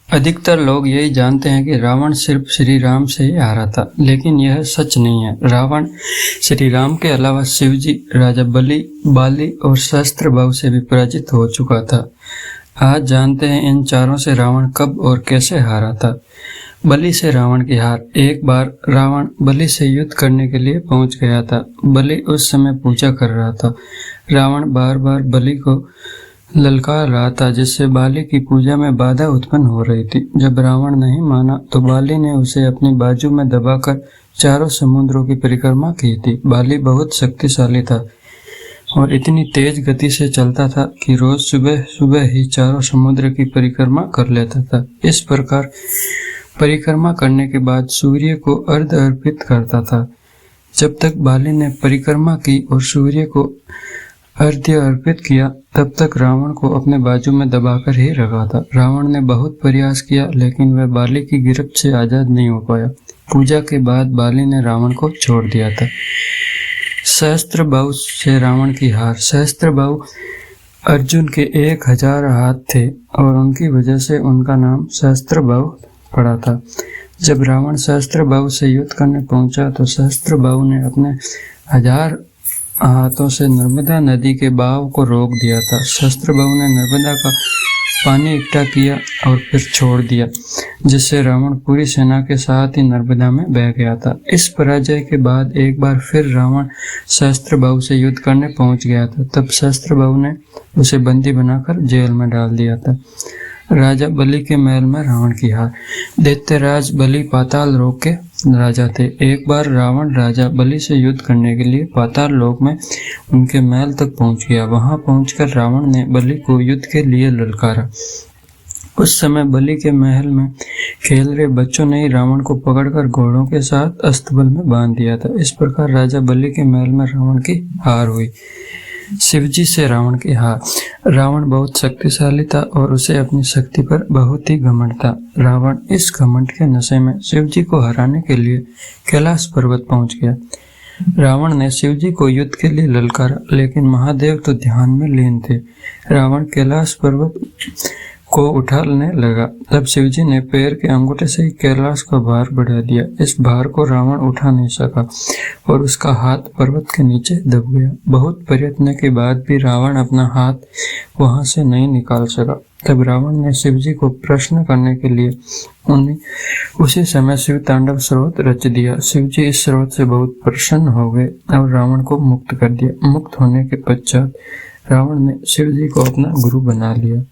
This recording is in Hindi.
अधिकतर लोग यही जानते हैं कि रावण सिर्फ श्री राम से ही हारा था, लेकिन यह सच नहीं है। रावण श्री राम के अलावा शिवजी, राजा बलि, बाली और सहस्त्रबाहु से भी पराजित हो चुका था। आज जानते हैं इन चारों से रावण कब और कैसे हारा था। बलि से रावण की हार। एक बार रावण बलि से युद्ध करने के लिए पहुंच गया था। बलि उस समय पूजा कर रहा था। रावण बार बार बलि को ललकार रहा था, जिससे बाली की पूजा में बाधा उत्पन्न हो रही थी। जब रावण नहीं माना तो बाली ने उसे अपनी बाजू में दबाकर चारों समुद्रों की परिक्रमा की थी। बाली बहुत शक्तिशाली था और इतनी तेज गति से चलता था कि रोज सुबह सुबह ही चारों समुद्र की परिक्रमा कर लेता था। इस प्रकार परिक्रमा करने के बाद सूर्य को अर्घ अर्पित करता था। जब तक बाली ने परिक्रमा की और सूर्य को अर्घ्य अर्पित किया, तब तक रावण को अपने बाजू में दबाकर ही रखा था। रावण ने बहुत प्रयास किया, लेकिन वह बाली की गिरफ्त से आजाद नहीं हो पाया। पूजा के बाद बाली ने रावण को छोड़ दिया था। सहस्त्रबाहु से रावण की हार। सहस्त्रबाहु अर्जुन के 1000 हाथ थे और उनकी वजह से उनका नाम सहस्त्रबाहु पड़ा था। जब रावण सहस्त्रबाहु से युद्ध करने पहुंचा तो सहस्त्रबाहु ने अपने 1000 हाथों से नर्मदा नदी के बहाव को रोक दिया था। सहस्त्रबाहु ने नर्मदा का पानी इकट्ठा किया और फिर छोड़ दिया, जिससे रावण पूरी सेना के साथ ही नर्मदा में बह गया था। इस पराजय के बाद एक बार फिर रावण सहस्त्रबाहु से युद्ध करने पहुंच गया था। तब सहस्त्रबाहु ने उसे बंदी बनाकर जेल में डाल दिया था। राजा बलि के महल में रावण की हार। दैत्यराज बलि पाताल लोक के राजा थे। एक बार रावण राजा बलि से युद्ध करने के लिए पाताल लोक में उनके महल तक पहुंच गया। वहां पहुंचकर रावण ने बलि को युद्ध के लिए ललकारा। उस समय बलि के महल में खेल रहे बच्चों ने ही रावण को पकड़कर घोड़ों के साथ अस्तबल में बांध दिया था। इस प्रकार राजा बलि के महल में रावण की हार हुई। शिवजी से रावण की हार। रावण बहुत शक्तिशाली था और उसे अपनी शक्ति पर बहुत ही घमंड था। रावण इस घमंड के नशे में शिवजी को हराने के लिए कैलाश पर्वत पहुंच गया। रावण ने शिवजी को युद्ध के लिए ललकारा, लेकिन महादेव तो ध्यान में लीन थे। रावण कैलाश पर्वत को उठाने लगा। तब शिवजी ने पैर के अंगूठे से ही कैलाश का भार बढ़ा दिया। इस भार को रावण उठा नहीं सका और उसका हाथ पर्वत के नीचे दब गया। बहुत प्रयत्न के बाद भी रावण अपना हाथ वहां से नहीं निकाल सका। तब रावण ने शिवजी को प्रश्न करने के लिए उसी समय शिव तांडव स्रोत रच दिया। शिवजी इस स्रोत से बहुत प्रसन्न हो गए और रावण को मुक्त कर दिया। मुक्त होने के पश्चात रावण ने शिवजी को अपना गुरु बना लिया।